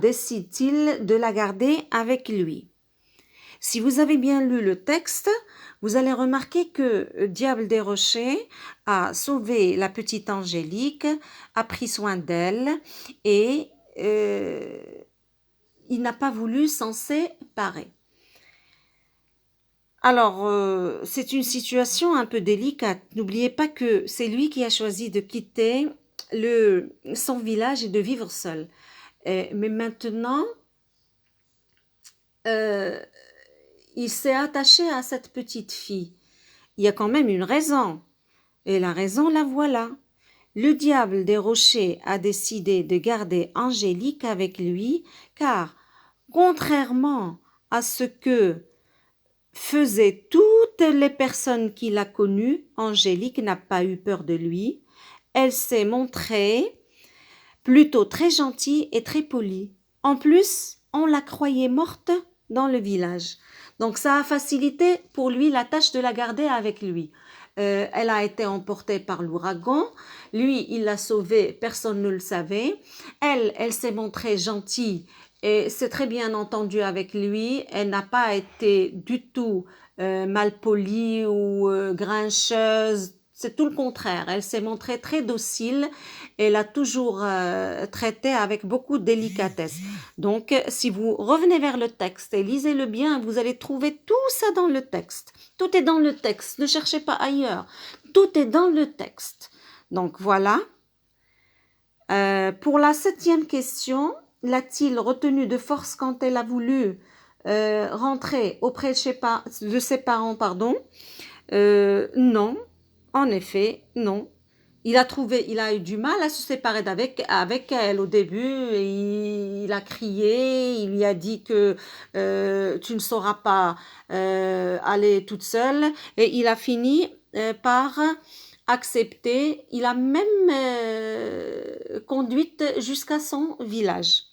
décide-t-il de la garder avec lui? Si vous avez bien lu le texte, vous allez remarquer que Diable des Rochers a sauvé la petite Angélique, a pris soin d'elle et il n'a pas voulu s'en séparer. Alors, c'est une situation un peu délicate. N'oubliez pas que c'est lui qui a choisi de quitter son village et de vivre seul. Mais maintenant, il s'est attaché à cette petite fille. Il y a quand même une raison. Et la raison, la voilà. Le Diable des Rochers a décidé de garder Angélique avec lui, car, contrairement à ce que faisaient toutes les personnes qu'il a connues, Angélique n'a pas eu peur de lui. Elle s'est montrée plutôt très gentille et très polie. En plus, on la croyait morte dans le village. Donc ça a facilité pour lui la tâche de la garder avec lui. Elle a été emportée par l'ouragan. Lui, il l'a sauvée, personne ne le savait. Elle s'est montrée gentille et c'est très bien entendu avec lui. Elle n'a pas été du tout malpolie ou grincheuse. C'est tout le contraire. Elle s'est montrée très docile. Elle a toujours traité avec beaucoup de délicatesse. Donc, si vous revenez vers le texte et lisez-le bien, vous allez trouver tout ça dans le texte. Tout est dans le texte. Ne cherchez pas ailleurs. Tout est dans le texte. Donc, voilà. Pour la 7e question, l'a-t-il retenu de force quand elle a voulu rentrer auprès de ses parents, non, en effet, non. Il a eu du mal à se séparer avec elle au début. Il a crié, il lui a dit que tu ne sauras pas aller toute seule. Et il a fini par accepter. Il a même conduite jusqu'à son village.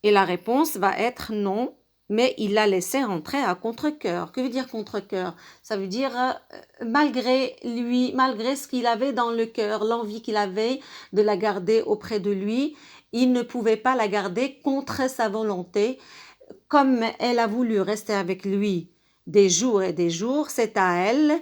Et la réponse va être non. Mais il l'a laissé rentrer à contre-cœur. Que veut dire contre-cœur? Ça veut dire malgré lui, malgré ce qu'il avait dans le cœur, l'envie qu'il avait de la garder auprès de lui, il ne pouvait pas la garder contre sa volonté. Comme elle a voulu rester avec lui des jours et des jours, c'est à elle